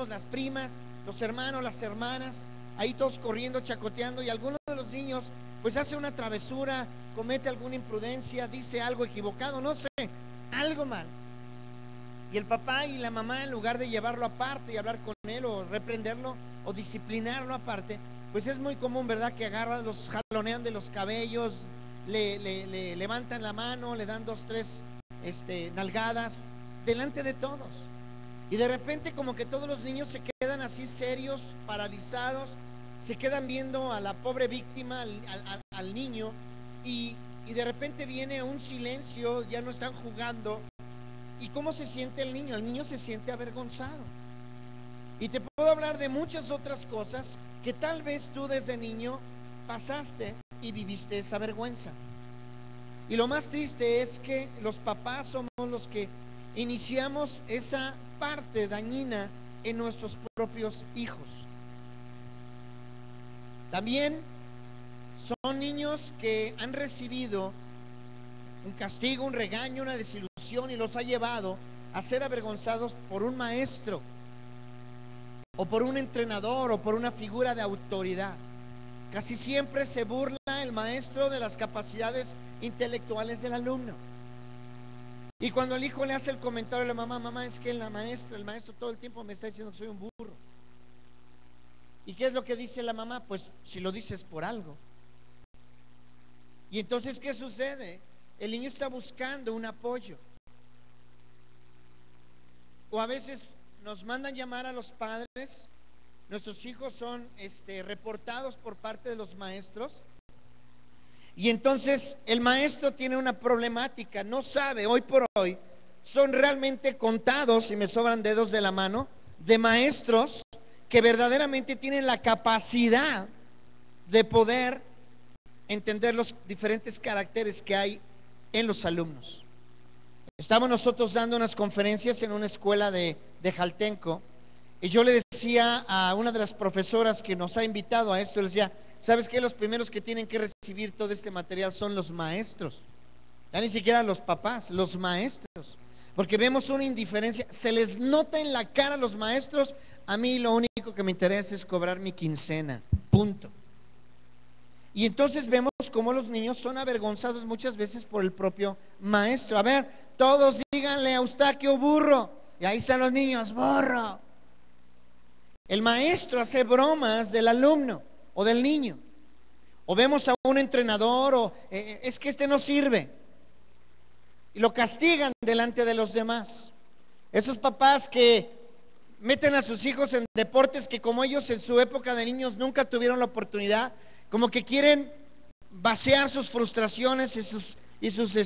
primos, las primas, los hermanos, las hermanas, ahí todos corriendo, chacoteando, y alguno de los niños pues hace una travesura, comete alguna imprudencia, dice algo equivocado, no sé, algo mal. Y el papá y la mamá, en lugar de llevarlo aparte y hablar con él o reprenderlo o disciplinarlo aparte, pues es muy común, ¿verdad?, que agarran, los jalonean de los cabellos, le levantan la mano, le dan 2, 3 nalgadas delante de todos. Y de repente como que todos los niños se quedan así serios, paralizados, se quedan viendo a la pobre víctima, al niño, y de repente viene un silencio, ya no están jugando. ¿Y cómo se siente el niño? El niño se siente avergonzado. Y te puedo hablar de muchas otras cosas que tal vez tú desde niño pasaste y viviste esa vergüenza. Y lo más triste es que los papás somos los que iniciamos esa parte dañina en nuestros propios hijos. También son niños que han recibido un castigo, un regaño, una desilusión, y los ha llevado a ser avergonzados por un maestro o por un entrenador o por una figura de autoridad. Casi siempre se burla el maestro de las capacidades intelectuales del alumno. Y cuando el hijo le hace el comentario a la mamá: mamá, es que el maestro todo el tiempo me está diciendo que soy un burro. ¿Y qué es lo que dice la mamá? Pues si lo dices por algo. Y entonces, ¿qué sucede? El niño está buscando un apoyo. O a veces nos mandan llamar a los padres. Nuestros hijos son reportados por parte de los maestros. Y entonces el maestro tiene una problemática, no sabe, hoy por hoy son realmente contados, y me sobran dedos de la mano, de maestros que verdaderamente tienen la capacidad de poder entender los diferentes caracteres que hay en los alumnos. Estamos nosotros dando unas conferencias en una escuela de Jaltenco, y yo le decía a una de las profesoras que nos ha invitado a esto, le decía: ¿sabes qué? Los primeros que tienen que recibir todo este material son los maestros, ya ni siquiera los papás, los maestros, porque vemos una indiferencia, se les nota en la cara a los maestros: a mí lo único que me interesa es cobrar mi quincena, punto. Y entonces vemos cómo los niños son avergonzados muchas veces por el propio maestro. A ver, todos díganle a Eustaquio burro, y ahí están los niños: burro. El maestro hace bromas del alumno o del niño. O vemos a un entrenador, o es que no sirve, y lo castigan delante de los demás. Esos papás que meten a sus hijos en deportes que, como ellos en su época de niños nunca tuvieron la oportunidad, como que quieren vaciar sus frustraciones y sus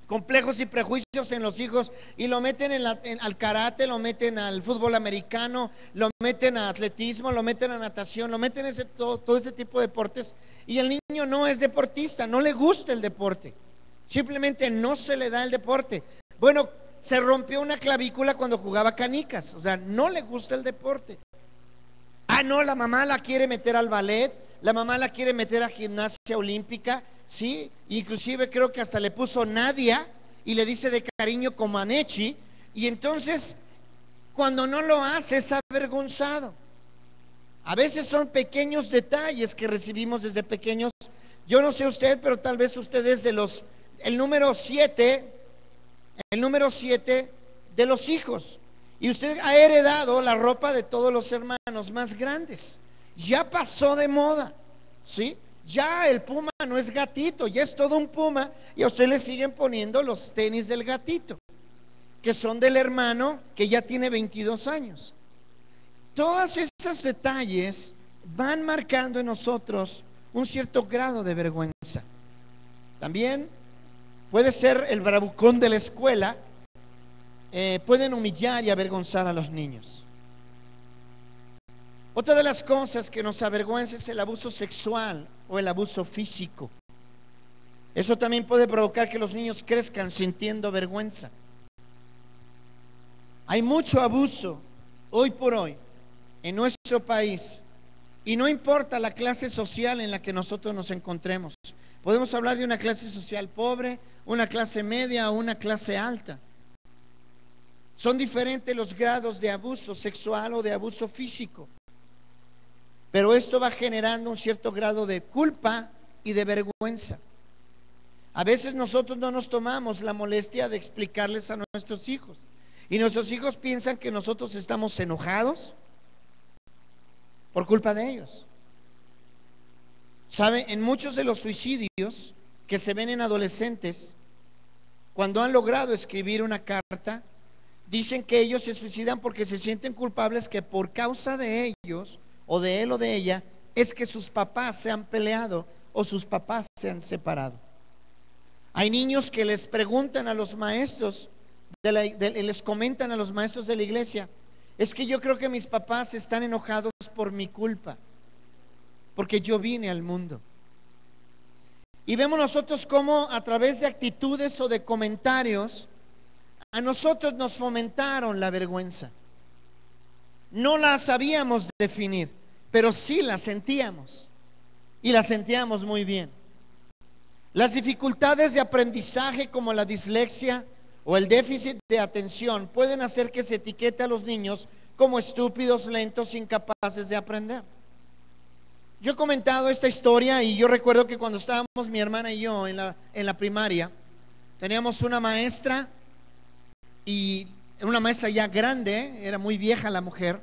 complejos y prejuicios en los hijos, y lo meten al karate, lo meten al fútbol americano, lo meten a atletismo, lo meten a natación, lo meten a todo ese tipo de deportes, y el niño no es deportista, no le gusta el deporte, simplemente no se le da el deporte. Bueno, se rompió una clavícula cuando jugaba canicas, o sea, no le gusta el deporte. Ah, no, la mamá la quiere meter al ballet, la mamá la quiere meter a gimnasia olímpica, sí, inclusive creo que hasta le puso Nadia y le dice de cariño como Anechi, y entonces cuando no lo hace es avergonzado. A veces son pequeños detalles que recibimos desde pequeños. Yo no sé usted, pero tal vez usted es el número 7 de los hijos, y usted ha heredado la ropa de todos los hermanos más grandes. Ya pasó de moda, ¿sí? Ya el puma no es gatito, ya es todo un puma, y a usted le siguen poniendo los tenis del gatito, que son del hermano que ya tiene 22 años. Todos esos detalles van marcando en nosotros un cierto grado de vergüenza. También puede ser el bravucón de la escuela. Pueden humillar y avergonzar a los niños. Otra de las cosas que nos avergüenza es el abuso sexual o el abuso físico. Eso también puede provocar que los niños crezcan sintiendo vergüenza. Hay mucho abuso hoy por hoy en nuestro país, y no importa la clase social en la que nosotros nos encontremos. Podemos hablar de una clase social pobre, una clase media o una clase alta. Son diferentes los grados de abuso sexual o de abuso físico, pero esto va generando un cierto grado de culpa y de vergüenza. A veces nosotros no nos tomamos la molestia de explicarles a nuestros hijos, y nuestros hijos piensan que nosotros estamos enojados por culpa de ellos. ¿Sabe? En muchos de los suicidios que se ven en adolescentes, cuando han logrado escribir una carta, dicen que ellos se suicidan porque se sienten culpables, que por causa de ellos o de él o de ella es que sus papás se han peleado o sus papás se han separado. Hay niños que les preguntan a los maestros les comentan a los maestros de la iglesia: es que yo creo que mis papás están enojados por mi culpa, porque yo vine al mundo. Y vemos nosotros cómo a través de actitudes o de comentarios a nosotros nos fomentaron la vergüenza. No la sabíamos definir, pero sí la sentíamos, y la sentíamos muy bien. Las dificultades de aprendizaje, como la dislexia o el déficit de atención, pueden hacer que se etiquete a los niños como estúpidos, lentos, incapaces de aprender. Yo he comentado esta historia, y yo recuerdo que cuando estábamos mi hermana y yo en la primaria, teníamos una maestra, y una maestra ya grande, era muy vieja la mujer,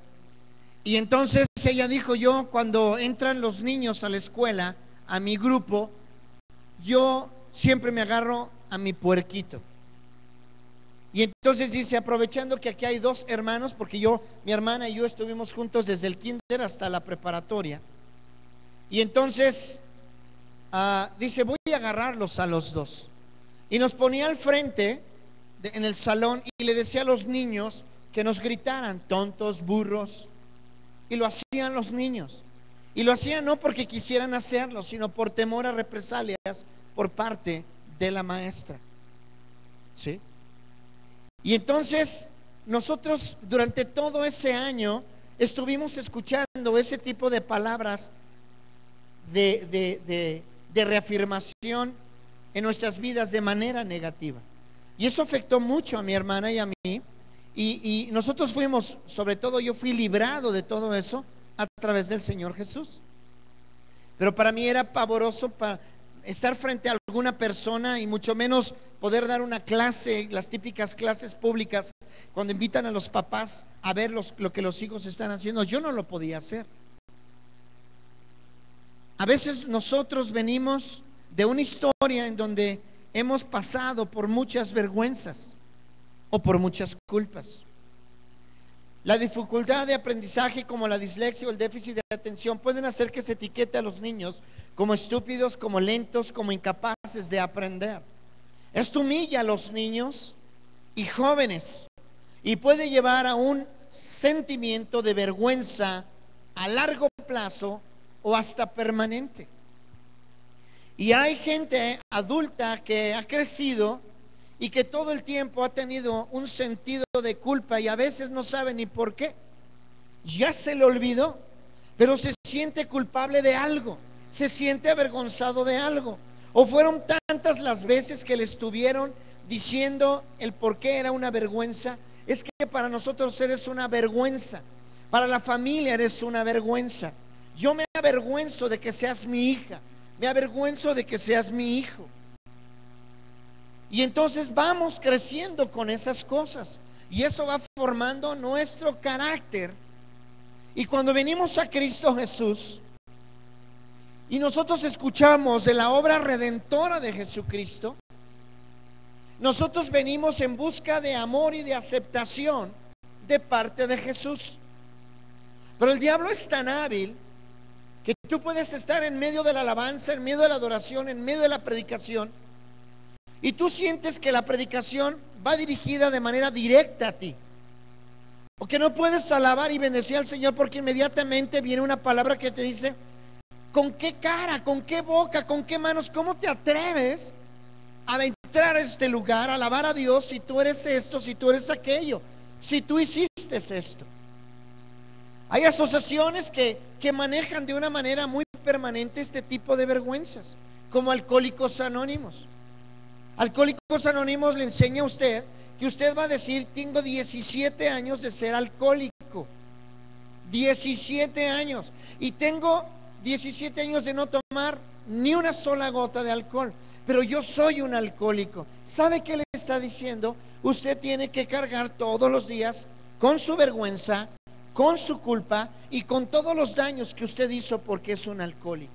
y entonces ella dijo: yo, cuando entran los niños a la escuela, a mi grupo, yo siempre me agarro a mi puerquito. Y entonces dice, aprovechando que aquí hay dos hermanos, porque mi hermana y yo estuvimos juntos desde el kinder hasta la preparatoria, y entonces dice: voy a agarrarlos a los dos. Y nos ponía al frente en el salón y le decía a los niños que nos gritaran tontos, burros, y lo hacían los niños. Y lo hacían no porque quisieran hacerlo, sino por temor a represalias por parte de la maestra. ¿Sí? Y entonces nosotros durante todo ese año estuvimos escuchando ese tipo de palabras de reafirmación en nuestras vidas de manera negativa. Y eso afectó mucho a mi hermana y a mí. Y nosotros fuimos, sobre todo yo fui librado de todo eso a través del Señor Jesús. Pero para mí era pavoroso para estar frente a alguna persona, y mucho menos poder dar una clase, las típicas clases públicas, cuando invitan a los papás a ver lo que los hijos están haciendo. Yo no lo podía hacer. A veces nosotros venimos de una historia en donde hemos pasado por muchas vergüenzas o por muchas culpas. La dificultad de aprendizaje, como la dislexia o el déficit de atención, pueden hacer que se etiquete a los niños como estúpidos, como lentos, como incapaces de aprender. Esto humilla a los niños y jóvenes y puede llevar a un sentimiento de vergüenza a largo plazo o hasta permanente. Y hay gente adulta que ha crecido y que todo el tiempo ha tenido un sentido de culpa, y a veces no sabe ni por qué. Ya se le olvidó, pero se siente culpable de algo, se siente avergonzado de algo, o fueron tantas las veces que le estuvieron diciendo el por qué era una vergüenza. Es que para nosotros eres una vergüenza, para la familia eres una vergüenza. Yo me avergüenzo de que seas mi hija, me avergüenzo de que seas mi hijo. Y entonces vamos creciendo con esas cosas, y eso va formando nuestro carácter. Y cuando venimos a Cristo Jesús y nosotros escuchamos de la obra redentora de Jesucristo, nosotros venimos en busca de amor y de aceptación de parte de Jesús. Pero el diablo es tan hábil que tú puedes estar en medio de la alabanza, en medio de la adoración, en medio de la predicación, y tú sientes que la predicación va dirigida de manera directa a ti, o que no puedes alabar y bendecir al Señor porque inmediatamente viene una palabra que te dice: ¿con qué cara, con qué boca, con qué manos, cómo te atreves a entrar a este lugar, a alabar a Dios, si tú eres esto, si tú eres aquello, si tú hiciste esto? Hay asociaciones que manejan de una manera muy permanente este tipo de vergüenzas, como Alcohólicos Anónimos. Alcohólicos Anónimos le enseña a usted que usted va a decir: tengo 17 años de ser alcohólico, 17 años, y tengo 17 años de no tomar ni una sola gota de alcohol, pero yo soy un alcohólico. ¿Sabe qué le está diciendo? Usted tiene que cargar todos los días con su vergüenza, con su culpa y con todos los daños que usted hizo porque es un alcohólico.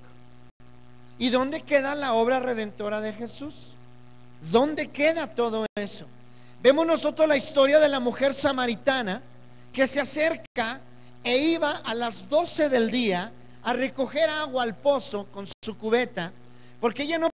¿Y dónde queda la obra redentora de Jesús? ¿Dónde queda todo eso? Vemos nosotros la historia de la mujer samaritana que se acerca e iba a las 12 del día a recoger agua al pozo con su cubeta, porque ella no